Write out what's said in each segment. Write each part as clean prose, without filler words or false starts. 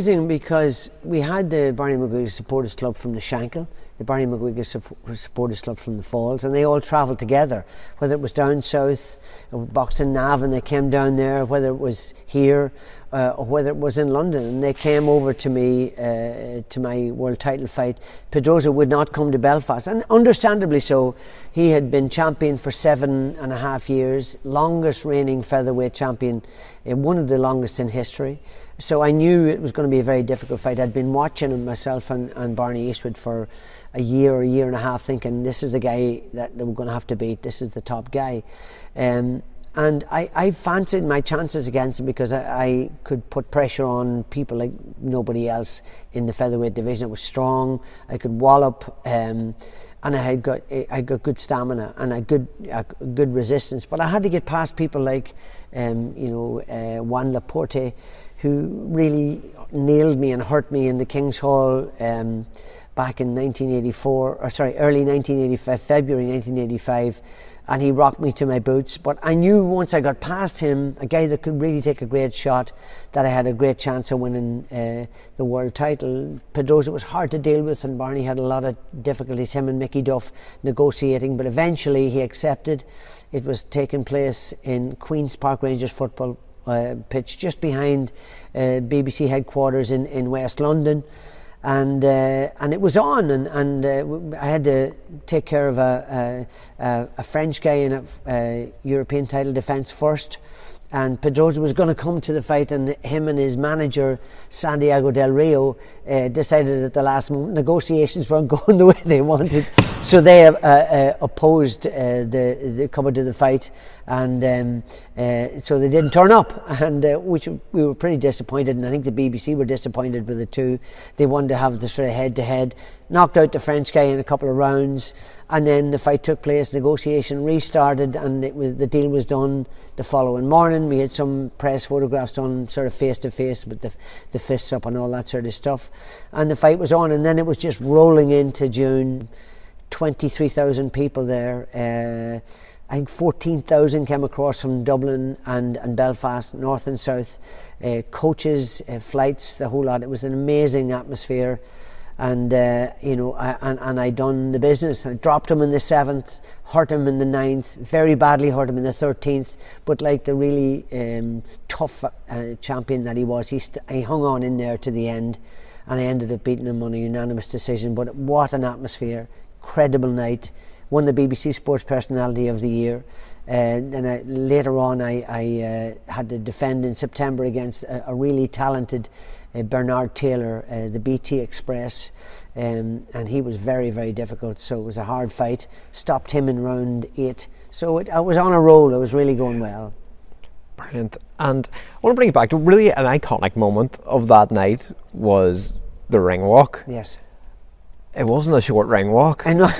amazing because we had the Barney McGuigan Supporters Club from the Shankill, the Barney McGuigan Supporters Club from the Falls, and they all travelled together, whether it was down south, Boxing Navan, they came down there, whether it was here, or whether it was in London, and they came over to me, to my world title fight. Pedroza would not come to Belfast, and understandably so. He had been champion for 7.5 years, longest reigning featherweight champion, one of the longest in history. So I knew it was going to be a very difficult fight. I'd been watching him myself and Barney Eastwood for a year and a half, thinking this is the guy that we're going to have to beat. This is the top guy. And I fancied my chances against him because I could put pressure on people like nobody else in the featherweight division. I was strong, I could wallop, and I got good stamina and a good resistance. But I had to get past people like Juan Laporte, who really nailed me and hurt me in the King's Hall back in early 1985, February 1985, and he rocked me to my boots. But I knew once I got past him, a guy that could really take a great shot, that I had a great chance of winning the world title. Pedroza was hard to deal with, and Barney had a lot of difficulties, him and Mickey Duff, negotiating, but eventually he accepted. It was taking place in Queen's Park Rangers football pitch just behind BBC headquarters in West London, and it was on, and I had to take care of a French guy in a European title defence first, and Pedroza was going to come to the fight, and him and his manager Santiago Del Rio decided at the last moment negotiations weren't going the way they wanted, so they opposed the coming to the fight, and so they didn't turn up, and which we were pretty disappointed, and I think the BBC were disappointed with it too. They wanted to have the sort of head-to-head, knocked out the French guy in a couple of rounds, and then the fight took place, negotiation restarted, and the deal was done the following morning. We had some press photographs done sort of face-to-face with the fists up and all that sort of stuff, and the fight was on, and then it was just rolling into June. 23,000 people there. I think 14,000 came across from Dublin and Belfast, north and south. Coaches, flights, the whole lot. It was an amazing atmosphere, and I done the business. I dropped him in the 7th, hurt him in the 9th, very badly hurt him in the 13th. But like the really tough champion that he was, he hung on in there to the end, and I ended up beating him on a unanimous decision. But what an atmosphere! Incredible night. Won the BBC Sports Personality of the Year. Then later on I had to defend in September against a really talented Bernard Taylor, the BT Express, and he was very, very difficult, so it was a hard fight. Stopped him in round 8, so I was on a roll. It was really going well. Brilliant. And I want to bring it back to really an iconic moment of that night was the ring walk. Yes. It wasn't a short ring walk. I know.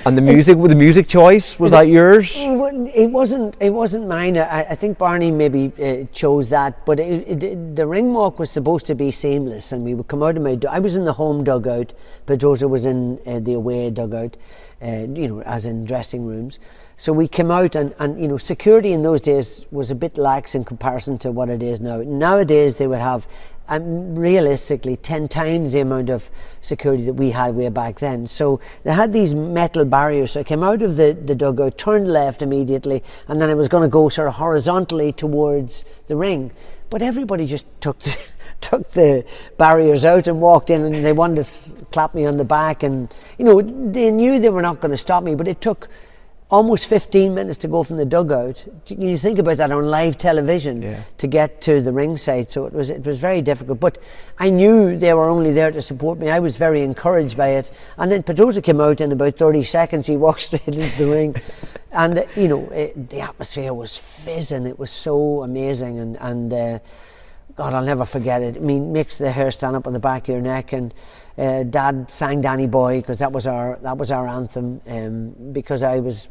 And the music choice, was that yours? It wasn't mine. I think Barney maybe chose that, but the ring walk was supposed to be seamless, and we would come out of I was in the home dugout, Pedroza was in the away dugout, as in dressing rooms. So we came out, and security in those days was a bit lax in comparison to what it is now. Nowadays they would have realistically 10 times the amount of security that we had way back then. So they had these metal barriers. So I came out of the dugout, turned left immediately, and then I was going to go sort of horizontally towards the ring. But everybody just took the barriers out and walked in, and they wanted to clap me on the back, and they knew they were not going to stop me, but it took almost 15 minutes to go from the dugout. You think about that on live television, to get to the ringside, so it was very difficult. But I knew they were only there to support me. I was very encouraged by it. And then Pedroza came out in about 30 seconds. He walked straight into the ring, and the atmosphere was fizzing. It was so amazing, and God, I'll never forget it. I mean, makes the hair stand up on the back of your neck. And Dad sang Danny Boy, because that was our anthem, because it was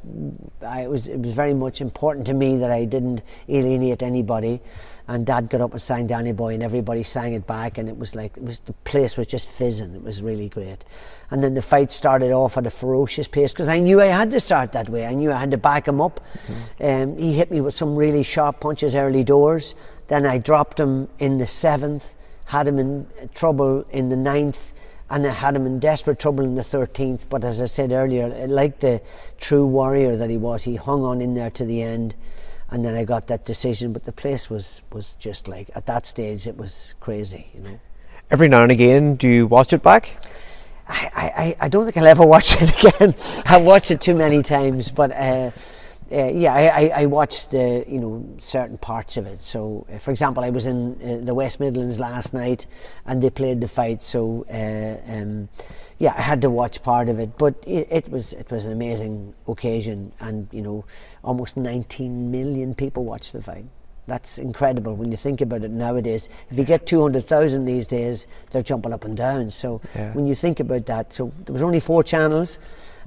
very much important to me that I didn't alienate anybody. And Dad got up and sang Danny Boy, and everybody sang it back, and the place was just fizzing. It was really great. And then the fight started off at a ferocious pace, because I knew I had to start that way. I knew I had to back him up. Mm-hmm. He hit me with some really sharp punches early doors. Then I dropped him in the 7th. had him in trouble in the 9th, and it had him in desperate trouble in the 13th. But as I said earlier, like the true warrior that he was, he hung on in there to the end. And then I got that decision. But the place was just like, at that stage, it was crazy, you know. Every now and again, do you watch it back? I don't think I'll ever watch it again. I watched it too many times, but I watched certain parts of it. So, for example, I was in the West Midlands last night, and they played the fight. So, I had to watch part of it. But it was an amazing occasion, and almost 19 million people watched the fight. That's incredible when you think about it nowadays. If you get 200,000 these days, they're jumping up and down. So when you think about that, so there was only 4 channels,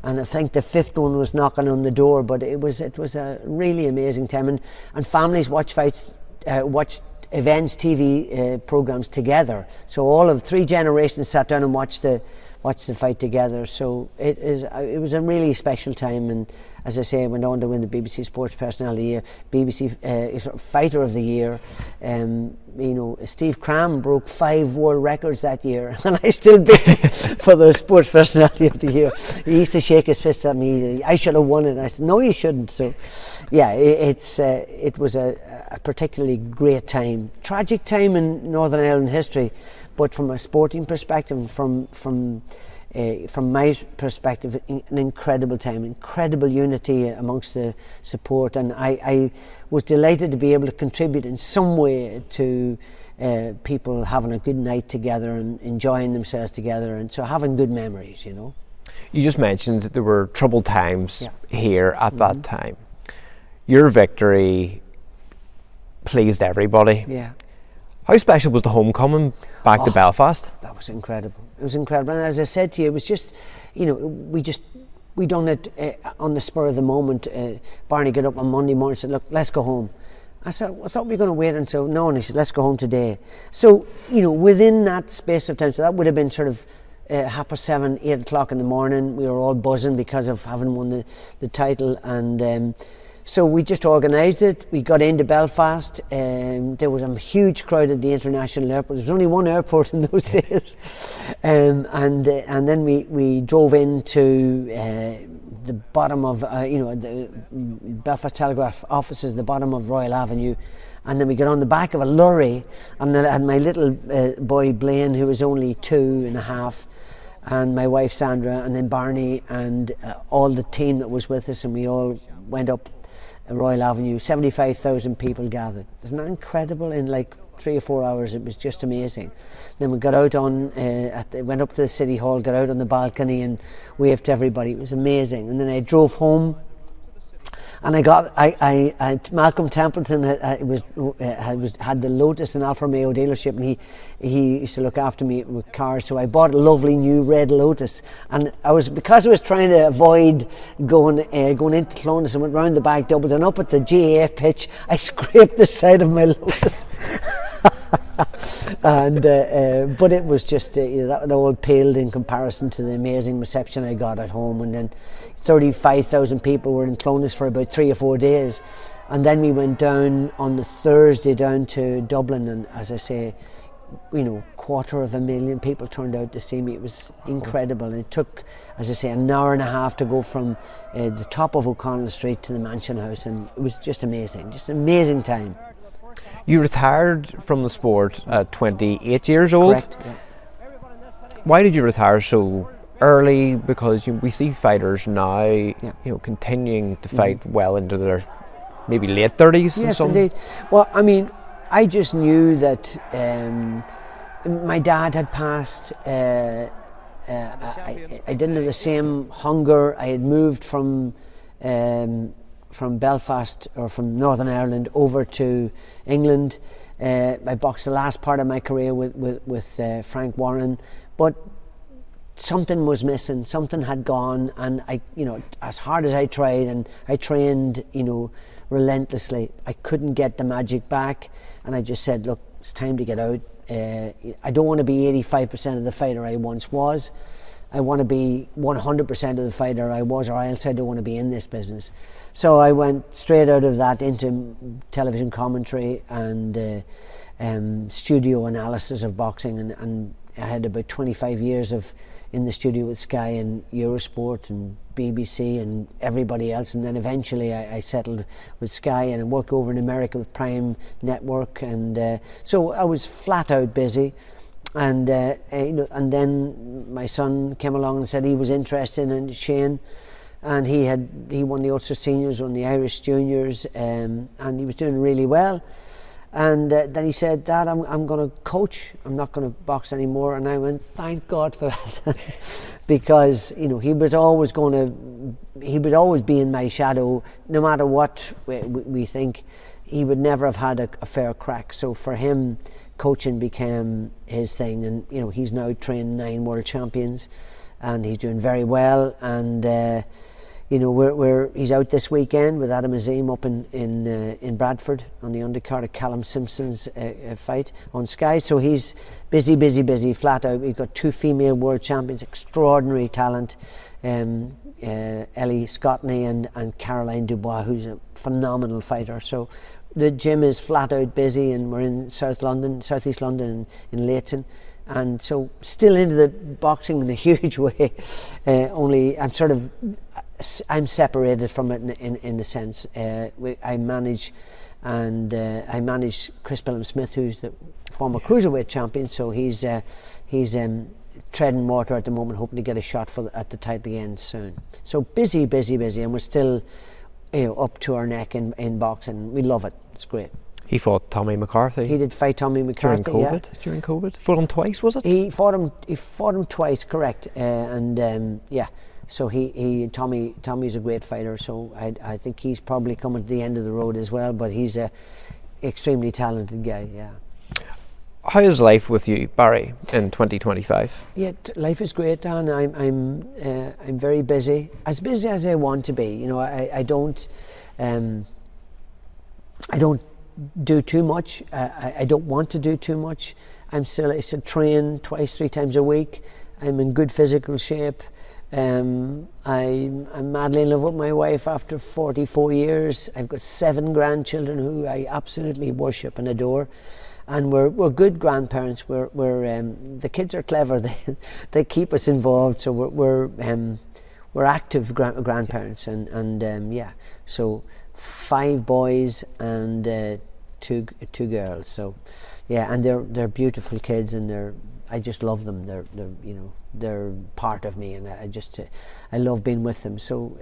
and I think the 5th one was knocking on the door. But it was a really amazing time, and families watch fights, watched events, TV programs together. So all of 3 generations sat down and watched the fight together. So it was a really special time, and as I say, I went on to win the BBC Sports Personnel of the Year, BBC sort of Fighter of the Year. Steve Cram broke 5 world records that year, and I still beat him for the Sports Personality of the Year. He used to shake his fist at me. I should have won it. And I said, no, you shouldn't. So, yeah, it was a particularly great time, tragic time in Northern Ireland history, but from a sporting perspective, from my perspective, an incredible time, incredible unity amongst the support, and I was delighted to be able to contribute in some way to people having a good night together and enjoying themselves together, and so having good memories, you know. You just mentioned that there were troubled times here at that time. Your victory pleased everybody. Yeah. How special was the homecoming back to Belfast? That was incredible. It was incredible. And as I said to you, it was just, we done it on the spur of the moment. Barney got up on Monday morning and said, look, let's go home. I said, I thought we were going to wait until, no, and he said, let's go home today. So, within that space of time, so that would have been sort of 7:30, 8 o'clock in the morning. We were all buzzing because of having won the title, and so we just organised it. We got into Belfast. There was a huge crowd at the international airport. There was only one airport in those days, and then we drove into the bottom of the Belfast Telegraph offices, the bottom of Royal Avenue, and then we got on the back of a lorry, and then I had my little boy Blaine, who was only 2.5. And my wife Sandra, and then Barney, and all the team that was with us, and we all went up Royal Avenue. 75,000 people gathered. Isn't that incredible? In like 3 or 4 hours, it was just amazing. Then we got out went up to the City Hall, got out on the balcony and waved to everybody. It was amazing. And then I drove home, and Malcolm Templeton had the Lotus and Alfa Romeo dealership, and he used to look after me with cars. So I bought a lovely new red Lotus, and because I was trying to avoid going into Clonus, and went round the back doubles, and up at the GAA pitch, I scraped the side of my Lotus. But it was just that all paled in comparison to the amazing reception I got at home. And then 35,000 people were in Clonus for about 3 or 4 days, and then we went down on the Thursday down to Dublin, and as I say, 250,000 people turned out to see me. It was incredible, and it took, as I say, an hour and a half to go from the top of O'Connell Street to the Mansion House, and it was just amazing, just an amazing time. You retired from the sport at 28 years old. Correct. Yeah. Why did you retire so early? Because we see fighters now, continuing to fight well into their maybe late 30s. Yes, indeed. Well, I mean, I just knew that my dad had passed. I didn't have the same hunger. I had moved from Belfast, or from Northern Ireland, over to England. I boxed the last part of my career with Frank Warren, but something was missing. Something had gone, and as hard as I tried, and I trained, relentlessly, I couldn't get the magic back, and I just said, look, it's time to get out. I don't want to be 85% of the fighter I once was. I want to be 100% of the fighter I was, or else I don't want to be in this business. So I went straight out of that into television commentary, and studio analysis of boxing, and I had about 25 years in the studio with Sky and Eurosport and BBC and everybody else, and then eventually I settled with Sky and I worked over in America with Prime Network, and so I was flat out busy. And and then my son came along and said he was interested in Shane, and he won the Ulster Seniors, won the Irish Juniors, and he was doing really well. And then he said, "Dad, I'm going to coach. I'm not going to box anymore." And I went, "Thank God for that," because he would always be in my shadow, no matter what we think. He would never have had a fair crack. So for him, coaching became his thing, and he's now trained 9 world champions, and he's doing very well. And he's out this weekend with Adam Azim up in Bradford on the undercard of Callum Simpson's fight on Sky. So he's busy, flat out. We've got 2 female world champions, extraordinary talent, Ellie Scottney and Caroline Dubois, who's a phenomenal fighter. So the gym is flat out busy, and we're in South East London, in Leighton, and so still into the boxing in a huge way. Only I'm separated from it in a sense. I manage Chris Billum-Smith, who's the former cruiserweight champion. So he's treading water at the moment, hoping to get a shot at the title again soon. So busy, and we're still up to our neck in boxing. We love it. It's great. He fought Tommy McCarthy. He did fight Tommy McCarthy during COVID. Fought him twice, was it? He fought him twice, correct? So Tommy's a great fighter. So I think he's probably coming to the end of the road as well. But he's a extremely talented guy. Yeah. How is life with you, Barry, in 2025? Yeah, life is great, Dan. I'm very busy as I want to be. I don't do too much. I don't want to do too much. I still train 2-3 times a week. I'm in good physical shape. I'm madly in love with my wife after 44 years. I've got 7 grandchildren who I absolutely worship and adore. And we're good grandparents. The kids are clever. They keep us involved. So we're active grandparents, and yeah. So 5 boys and two girls. So yeah, and they're beautiful kids, and I just love them. They're part of me, and I love being with them. So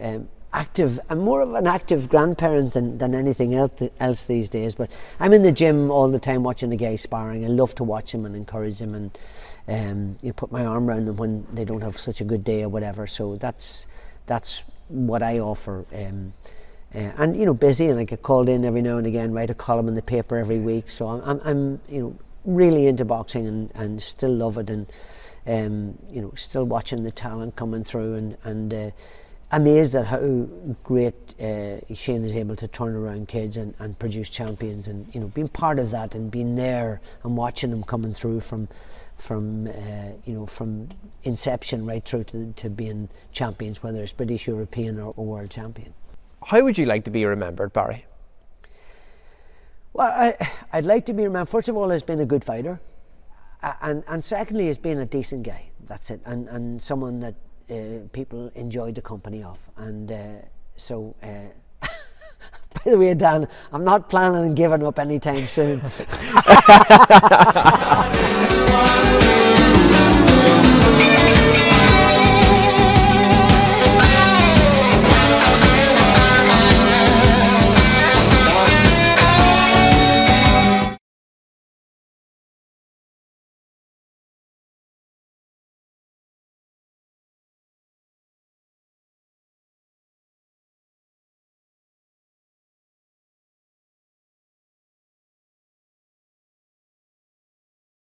active. I'm more of an active grandparent than anything else these days. But I'm in the gym all the time watching the guys sparring. I love to watch them and encourage them, and put my arm around them when they don't have such a good day or whatever. So that's what I offer. And busy, and I get called in every now and again, write a column in the paper every week. So I'm really into boxing and still love it, and still watching the talent coming through, and amazed at how great Shane is able to turn around kids and produce champions, and being part of that and being there and watching them coming through from inception right through to being champions, whether it's British, European or world champion. How would you like to be remembered, Barry? Well, I'd like to be remembered, first of all, as being a good fighter, and secondly, as being a decent guy. That's it, and someone that people enjoyed the company of. And so by the way, Dan, I'm not planning on giving up anytime soon.